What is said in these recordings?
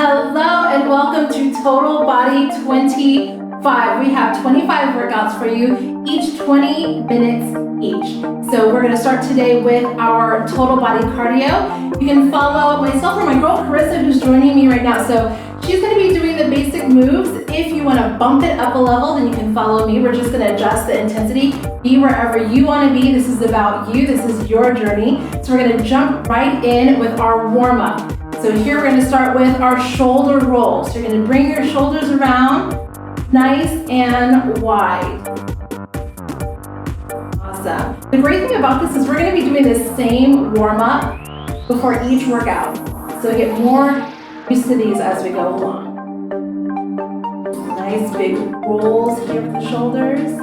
Hello and welcome to Total Body 25. We have 25 workouts for you, each 20 minutes each. So we're going to start today with our total body cardio. You can follow myself or my girl Carissa, who's joining me right now. So she's going to be doing the basic moves. If you want to bump it up a level, then you can follow me. We're just going to adjust the intensity. Be wherever you want to be. This is about you. This is your journey. So we're going to jump right in with our warm-up. So here we're going to start with our shoulder rolls. So you're going to bring your shoulders around nice and wide. Awesome. The great thing about this is we're going to be doing the same warm-up before each workout. So get more used to these as we go along. Nice big rolls here with the shoulders.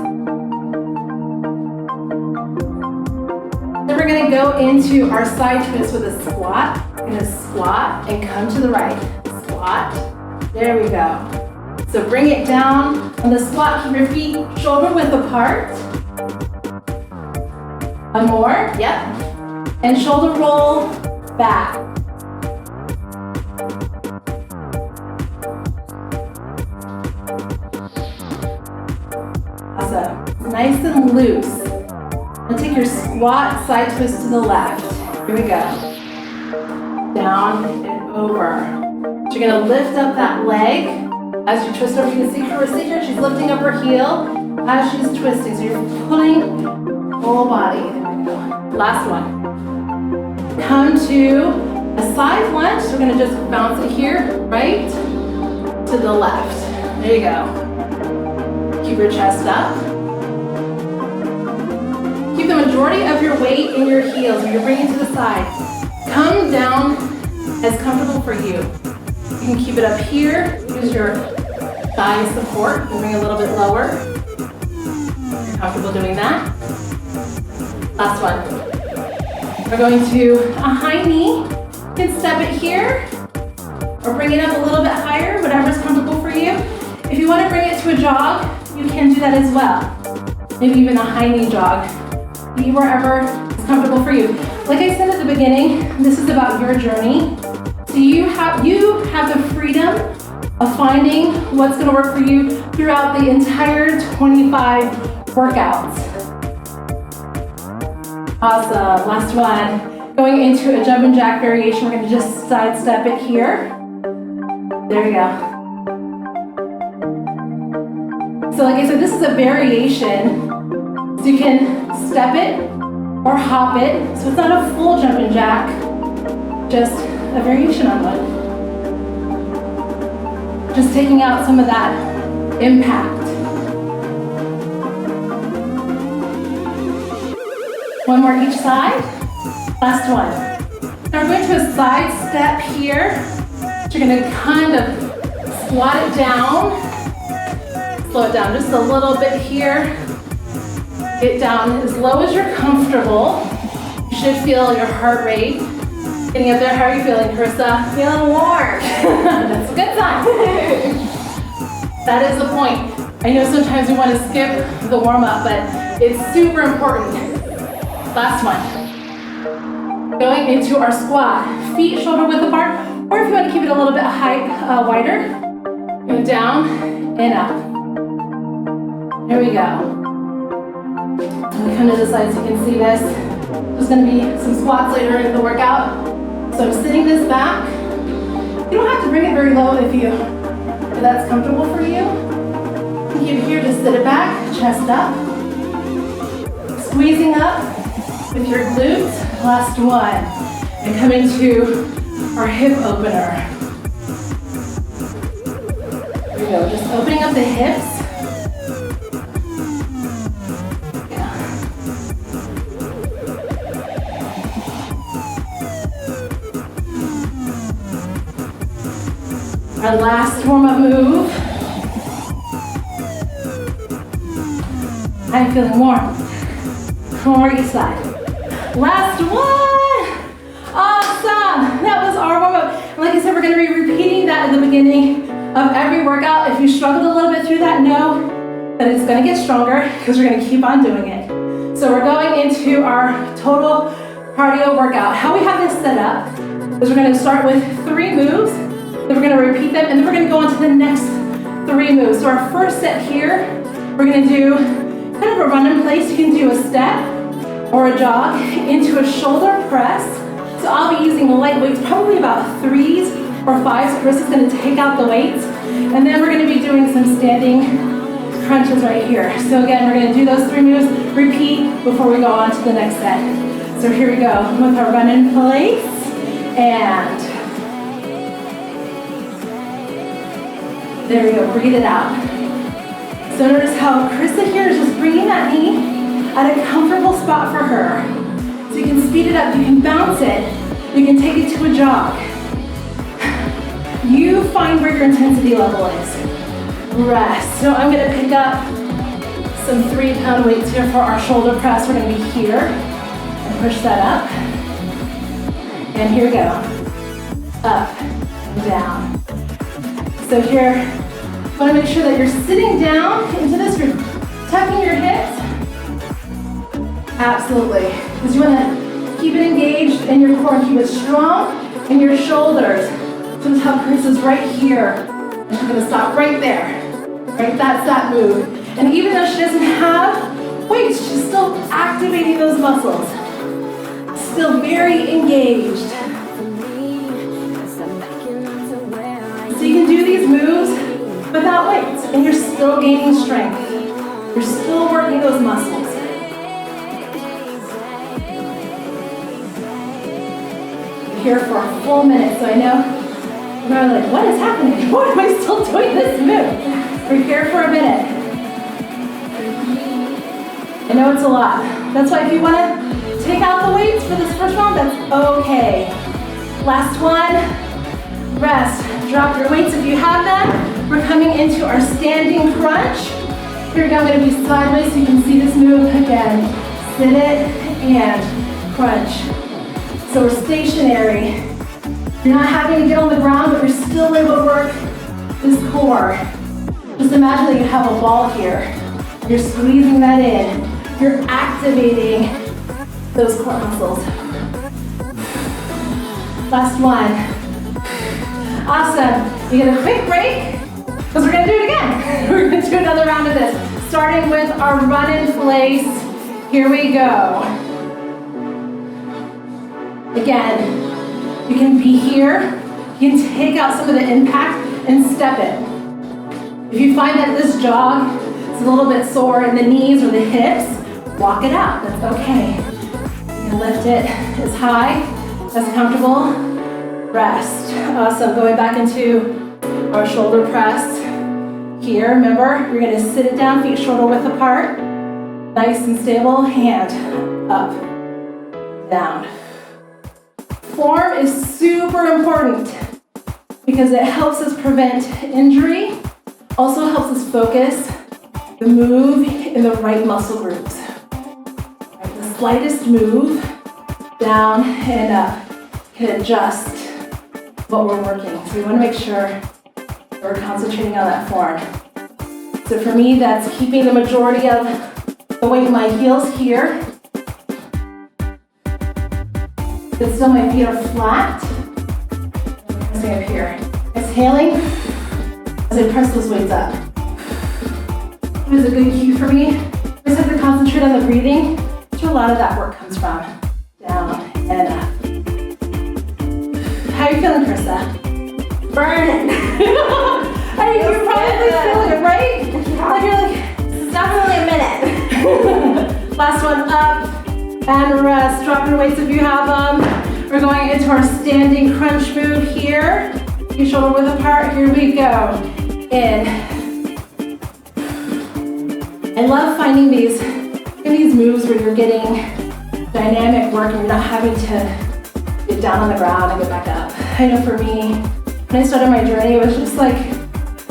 Then we're going to go into our side twist with a squat. We're going to squat and come to the right. Squat. There we go. So bring it down on the squat. Keep your feet shoulder width apart. One more. Yep. And shoulder roll back. Awesome. Nice and loose. Now take your squat side twist to the left. Here we go. Down and over. So you're going to lift up that leg as you twist over. You can see Carissa here. She's lifting up her heel as she's twisting. So you're pulling whole body. There we go. Last one. Come to a side lunge. So we're going to just bounce it here, right to the left. There you go. Keep your chest up. Keep the majority of your weight in your heels when you're bringing to the side. Come down as comfortable for you. You can keep it up here. Use your thigh support and bring a little bit lower. You're comfortable doing that. Last one. We're going to a high knee. You can step it here or bring it up a little bit higher, whatever's comfortable for you. If you want to bring it to a jog, you can do that as well. Maybe even a high knee jog. Be wherever is comfortable for you. Like I said at the beginning, this is about your journey. So you have the freedom of finding what's going to work for you throughout the entire 25 workouts. Awesome. Last one. Going into a jumping jack variation, we're going to just sidestep it here. There we go. So like I said, this is a variation. So you can step it or hop it. So it's not a full jumping jack, just a variation on one. Just taking out some of that impact. One more each side. Last one. Now we're going to a side step here. So you're going to kind of squat it down. Slow it down just a little bit here. Get down as low as you're comfortable. You should feel your heart rate getting up there. How are you feeling, Carissa? Feeling warm. That's a good sign. That is the point. I know sometimes we want to skip the warm-up, but it's super important. Last one. Going into our squat. Feet shoulder width apart, or if you want to keep it a little bit wider, go down and up. There we go. We come to the side so you can see this. There's going to be some squats later in the workout. So I'm sitting this back. You don't have to bring it very low if that's comfortable for you. You can keep it here, just sit it back, chest up. Squeezing up with your glutes. Last one. And come into our hip opener. Here we go, just opening up the hips. Our last warm-up move. I'm feeling warm. One more each side. Last one. Awesome. That was our warm-up. Like I said, we're going to be repeating that at the beginning of every workout. If you struggled a little bit through that, know that it's going to get stronger because we're going to keep on doing it. So we're going into our total cardio workout. How we have this set up is we're going to start with 3 moves. Then we're gonna repeat them, and then we're gonna go on to the next 3 moves. So our first set here, we're gonna do kind of a run in place. You can do a step or a jog into a shoulder press. So I'll be using light weights, probably about 3s or 5s. Chris is gonna take out the weights. And then we're gonna be doing some standing crunches right here. So again, we're gonna do those 3 moves, repeat before we go on to the next set. So here we go with our run in place, and there we go, breathe it out. So notice how Krista here is just bringing that knee at a comfortable spot for her. So you can speed it up, you can bounce it, you can take it to a jog. You find where your intensity level is. Rest. So I'm gonna pick up some 3-pound weights here for our shoulder press. We're gonna be here and push that up. And here we go. Up and down. So here, I wanna make sure that you're sitting down into this, you're tucking your hips. Absolutely. Because you wanna keep it engaged in your core and keep it strong in your shoulders. So this how Chris is right here. And she's gonna stop right there. Right, that's that move. And even though she doesn't have weights, she's still activating those muscles. Still very engaged. So you can do these moves without weights, and you're still gaining strength. You're still working those muscles. You're here for a full minute, so I know you're probably like, what is happening? Why am I still doing this move? We're here for a minute. I know it's a lot. That's why if you want to take out the weights for this first round, that's okay. Last one, rest. Drop your weights if you have them. We're coming into our standing crunch. Here we go, I'm going to be sideways so you can see this move again. Sit it and crunch. So we're stationary. You're not having to get on the ground, but you're still able to work this core. Just imagine that you have a ball here. You're squeezing that in. You're activating those core muscles. Last one. Awesome. You get a quick break, because we're gonna do it again. We're gonna do another round of this. Starting with our run in place. Here we go. Again, you can be here. You can take out some of the impact and step it. If you find that this jog is a little bit sore in the knees or the hips, walk it out, that's okay. You can lift it as high, as comfortable, rest. Awesome, going back into our shoulder press. Here, remember, you're gonna sit it down, feet shoulder width apart. Nice and stable, hand up, down. Form is super important because it helps us prevent injury. Also helps us focus the move in the right muscle groups. Right, the slightest move down and up can adjust what we're working. So we want to make sure we're concentrating on that form. So for me, that's keeping the majority of the weight in my heels here. But still my feet are flat. Stay up here. Exhaling as I press those weights up. It was a good cue for me. I just have to concentrate on the breathing. That's where a lot of that work comes from. Down and up. How are you feeling, Krista? Burning. Hey, you're probably feeling it, right? Like you're like, It's definitely a minute. last one, up and rest. Drop your weights if you have them. We're going into our standing crunch move here. Your shoulder width apart. Here we go. In. I love finding these moves where you're getting dynamic work and you're not having to get down on the ground and get back up. I know for me, when I started my journey, it was just like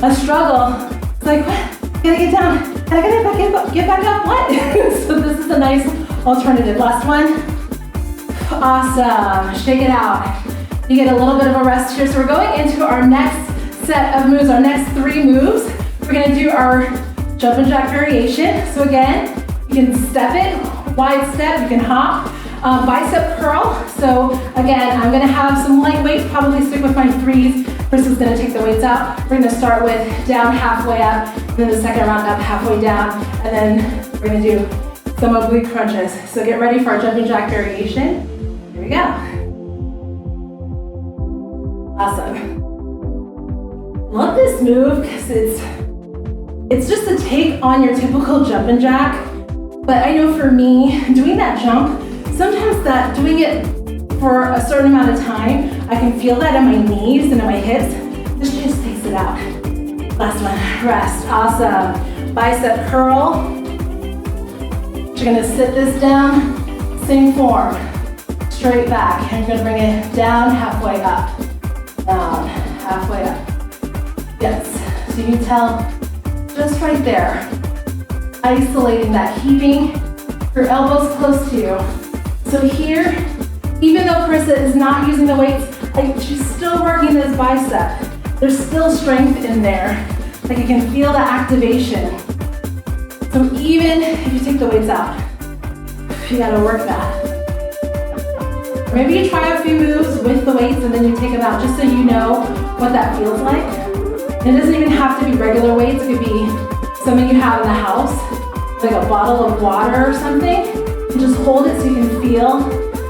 a struggle. It's like, what? Gotta get down. And I gotta get back up. What? So this is a nice alternative. Last one. Awesome. Shake it out. You get a little bit of a rest here. So we're going into our next set of moves, our next 3 moves. We're gonna do our jump and jack variation. So again, you can step it, wide step, you can hop, bicep curl. So again, I'm gonna have some light weights, probably stick with my 3s. Chris is gonna take the weights out. We're gonna start with down halfway up, and then the second round up halfway down, and then we're gonna do some oblique crunches. So get ready for our jumping jack variation. Here we go. Awesome. Love this move because it's just a take on your typical jumping jack. But I know for me, doing that jump, sometimes that doing it for a certain amount of time, I can feel that in my knees and in my hips. This just takes it out. Last one, rest. Awesome. Bicep curl. You're gonna sit this down, same form. Straight back, and you're gonna bring it down, halfway up. Down, halfway up. Yes, so you can tell just right there, isolating that, keeping your elbows close to you. So here, even though Carissa is not using the weights, she's still working this bicep. There's still strength in there. Like you can feel the activation. So even if you take the weights out, you gotta work that. Maybe you try a few moves with the weights and then you take them out just so you know what that feels like. And it doesn't even have to be regular weights. It could be something you have in the house, like a bottle of water or something. And just hold it so you can feel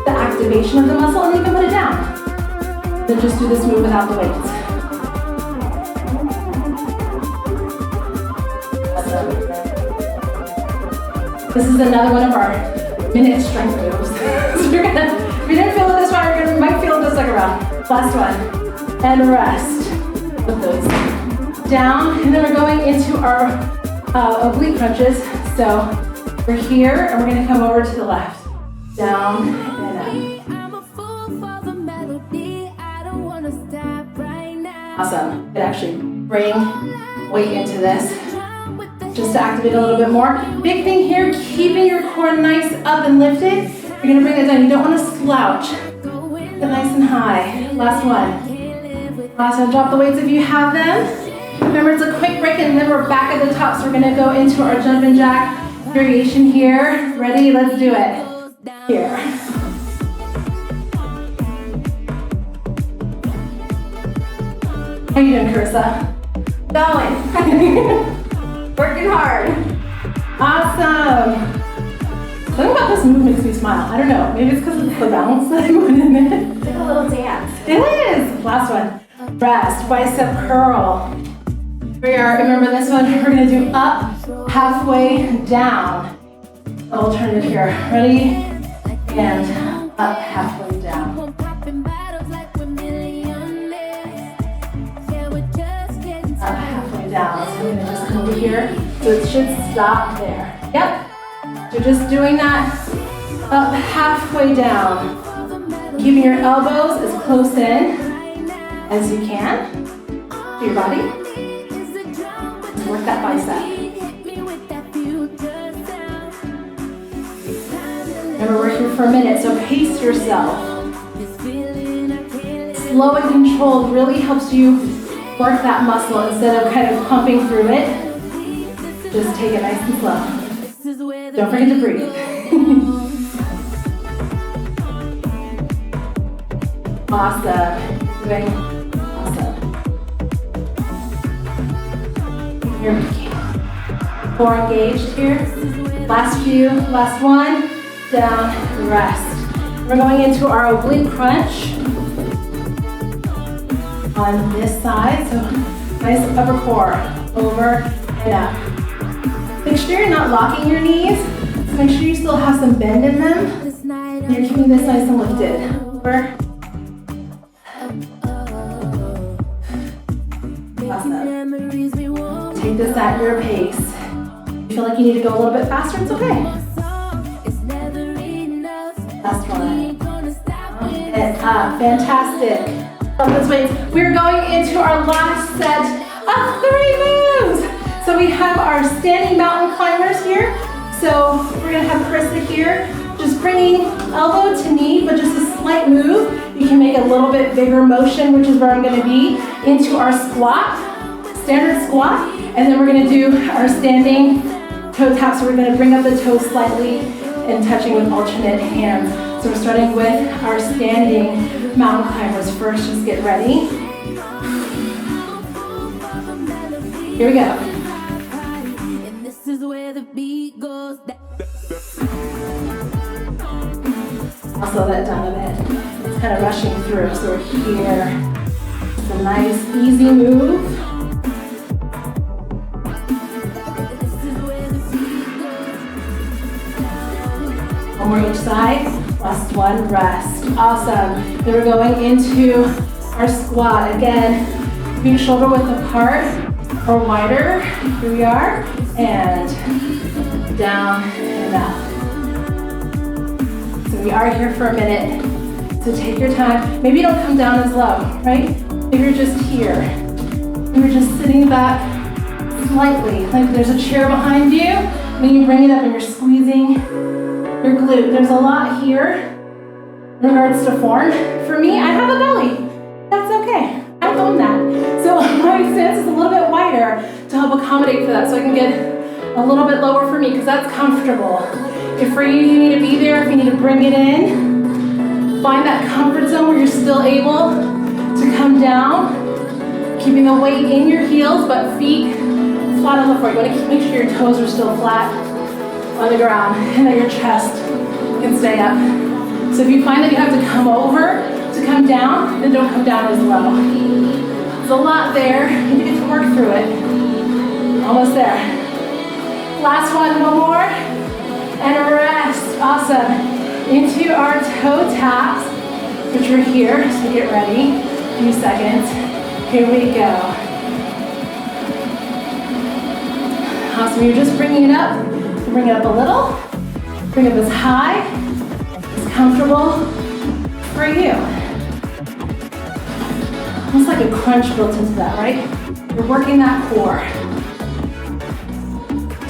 the activation of the muscle, and you can put it down. Then just do this move without the weights. This is another one of our minute strength moves. So you're gonna, if you didn't feel it this round, you might feel it the second round. Last one, and rest. Put those down, and then we're going into our oblique crunches. So we're here, and we're gonna come over to the left. Down and up. Awesome. You actually bring weight into this just to activate a little bit more. Big thing here, keeping your core nice up and lifted. You're gonna bring it down. You don't want to slouch. Get nice and high. Last one. Awesome. Drop the weights if you have them. Remember, it's a quick break, and then we're back at the top. So we're gonna go into our jumping jack variation here. Ready? Let's do it. Here. How you doing, Carissa? Going. Working hard. Awesome. Something about this move makes me smile. I don't know. Maybe it's because of the balance that I put in it. It's like a little dance. It is. Last one. Rest. Bicep curl. Here we are. Remember this one? We're going to do up, halfway down. Alternative here. Ready? And up, halfway down. Up, halfway down. So I'm going to just come over here. So it should stop there. Yep. So just doing that up, halfway down. Keeping your elbows as close in as you can to your body. Work that bicep. Remember, we're here for a minute, so pace yourself. Slow and controlled really helps you work that muscle instead of kind of pumping through it. Just take it nice and slow. Don't forget to breathe. Awesome. Doing awesome. You're core engaged here. Last few, last one. Down, rest. We're going into our oblique crunch on this side. So nice upper core, over and up. Make sure you're not locking your knees. So make sure you still have some bend in them. And you're keeping this nice and lifted. Over. Awesome. Take this at your pace. If you feel like you need to go a little bit faster, it's okay. Last one. And up. Fantastic. Love this weight. We're going into our last set of 3 moves. So we have our standing mountain climbers here. So we're gonna have Carissa here, just bringing elbow to knee, but just a slight move. You can make a little bit bigger motion, which is where I'm gonna be, into our squat, standard squat. And then we're gonna do our standing toe tap. So we're gonna bring up the toes slightly and touching with alternate hands. So we're starting with our standing mountain climbers first. Just get ready. Here we go. And this is where the beat goes down. I'll slow that down a bit. It's kind of rushing through, so we're here. It's a nice, easy move. This is where the beat goes. One more each side. Last one, rest. Awesome. Then we're going into our squat. Again, feet shoulder width apart or wider. Here we are. And down and up. So we are here for a minute. So take your time. Maybe you don't come down as low, right? Maybe you're just here. Maybe you're just sitting back slightly. Like there's a chair behind you. Then you bring it up and you're squeezing your glute. There's a lot here in regards to form. For me, I have a belly. That's okay. I own that. So my stance is a little bit wider to help accommodate for that so I can get a little bit lower for me because that's comfortable. If for you, you need to be there, if you need to bring it in, find that comfort zone where you're still able to come down, keeping the weight in your heels, but feet flat on the floor. You want to make sure your toes are still flat on the ground and that your chest can stay up. So if you find that you have to come over to come down, then don't come down as low. There's a lot there. You get to work through it. Almost there. Last one more. And rest. Awesome. Into our toe taps, which are here. So get ready. A few seconds. Here we go. Awesome. You're just bringing it up. Bring it up a little. Bring it up as high, as comfortable for you. Almost like a crunch built into that, right? You're working that core.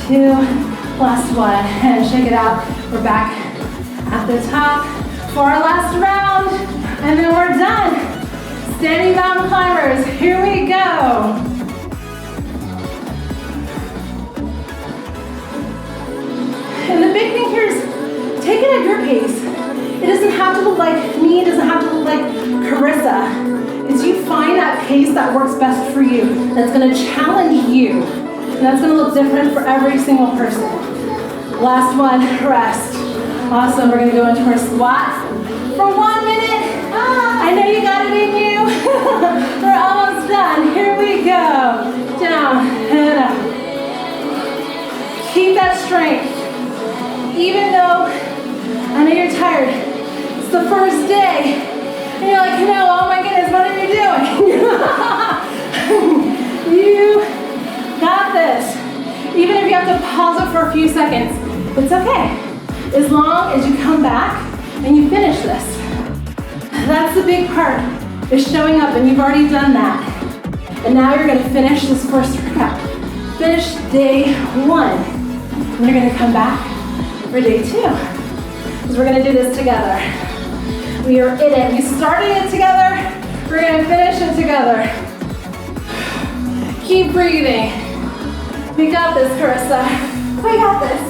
2, last one, and shake it out. We're back at the top for our last round, and then we're done. Standing mountain climbers, here we go. And the big thing here is take it at your pace. It doesn't have to look like me, it doesn't have to look like Carissa. It's you find that pace that works best for you, that's gonna challenge you. And that's gonna look different for every single person. Last one, rest. Awesome, we're gonna go into our squat for 1 minute. I know you got it in you. We're almost done, here we go. Down and up. Keep that strength. Even though I know you're tired, it's the first day, and you're like, no, oh my goodness, what are you doing? You got this. Even if you have to pause it for a few seconds, it's okay. As long as you come back and you finish this. That's the big part, is showing up, and you've already done that. And now you're gonna finish this first workout. Finish day 1. And you're gonna come back for day 2, because we're gonna do this together. We are in it. We started it together. We're gonna finish it together. Keep breathing. We got this, Carissa. We got this.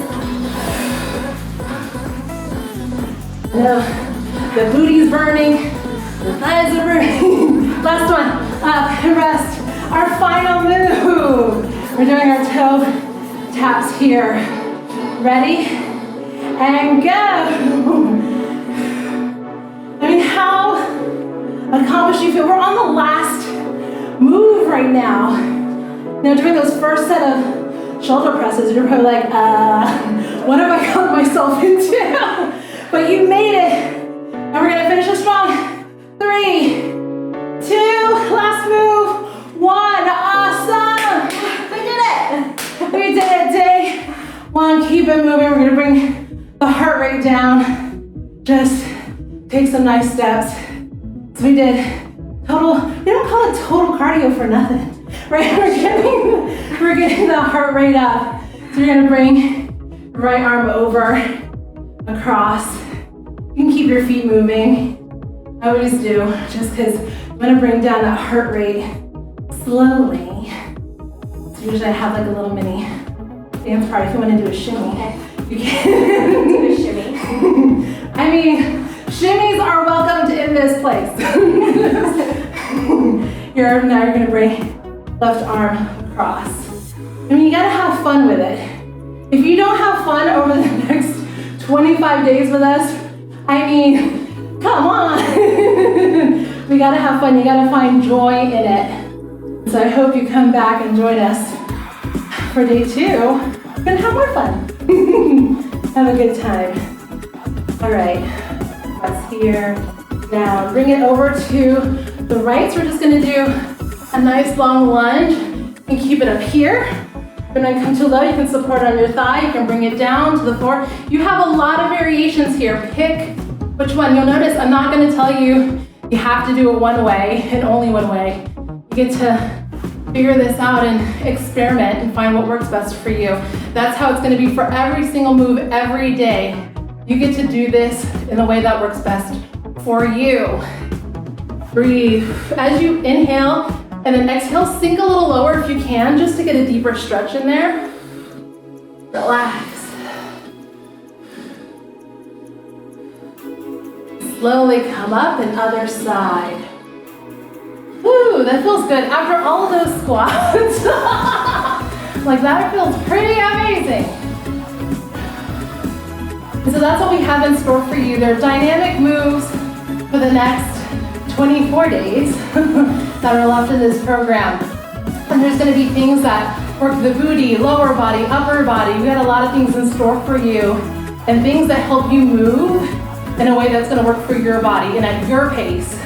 The booty's burning. The thighs are burning. Last one. Up and rest. Our final move. We're doing our toe taps here. Ready? And go. I mean, how accomplished you feel. We're on the last move right now. Now, during those first set of shoulder presses, you're probably like, what have I gotten myself into? But you made it. And we're gonna finish it strong. 3, 2, last move, 1. Awesome. We did it. We did it. Day 1, keep it moving. We're gonna bring the heart rate down. Just take some nice steps. So we did total, we don't call it total cardio for nothing, right? We're getting the heart rate up. So you're gonna bring the right arm over, across. You can keep your feet moving. I always do, just because I'm gonna bring down that heart rate slowly. So usually I have like a little mini dance party. If you want to do a shimmy, Okay. you can Do a shimmy. I mean, shimmies are welcomed in this place. Now you're gonna bring left arm across. I mean, you gotta have fun with it. If you don't have fun over the next 25 days with us, I mean, come on. We gotta have fun, you gotta find joy in it. So I hope you come back and join us for day 2. We're gonna have more fun. Have a good time. All right, press here, down. Bring it over to the right. So we're just gonna do a nice long lunge and keep it up here. When I come too low, you can support on your thigh. You can bring it down to the floor. You have a lot of variations here. Pick which one. You'll notice I'm not gonna tell you you have to do it one way and only one way. You get to figure this out and experiment and find what works best for you. That's how it's gonna be for every single move every day. You get to do this in a way that works best for you. Breathe. As you inhale and then exhale, sink a little lower if you can, just to get a deeper stretch in there. Relax. Slowly come up and other side. Woo, that feels good. After all of those squats, like that feels pretty amazing. And so that's what we have in store for you. They're dynamic moves for the next 24 days that are left in this program. And there's gonna be things that work the booty, lower body, upper body. We got a lot of things in store for you and things that help you move in a way that's gonna work for your body and at your pace.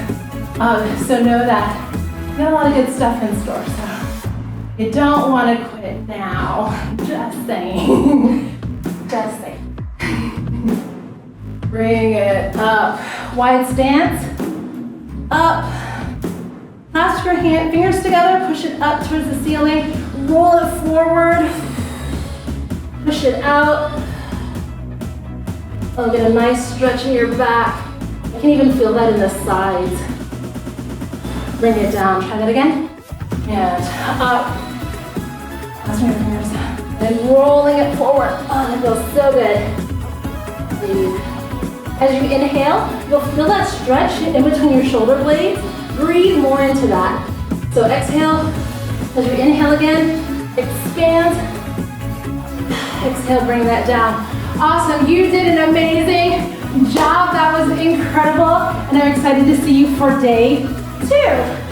So know that we got a lot of good stuff in store. So you don't wanna quit now. Just saying. Just saying. Bring it up. Wide stance. Up. Clasp your fingers together. Push it up towards the ceiling. Roll it forward. Push it out. Oh, get a nice stretch in your back. You can even feel that in the sides. Bring it down. Try that again. And up. Clasping your fingers. And rolling it forward. Oh, that feels so good. Breathe. As you inhale, you'll feel that stretch in between your shoulder blades. Breathe more into that. So exhale. As you inhale again, expand. Exhale, bring that down. Awesome, you did an amazing job. That was incredible. And I'm excited to see you for day 2.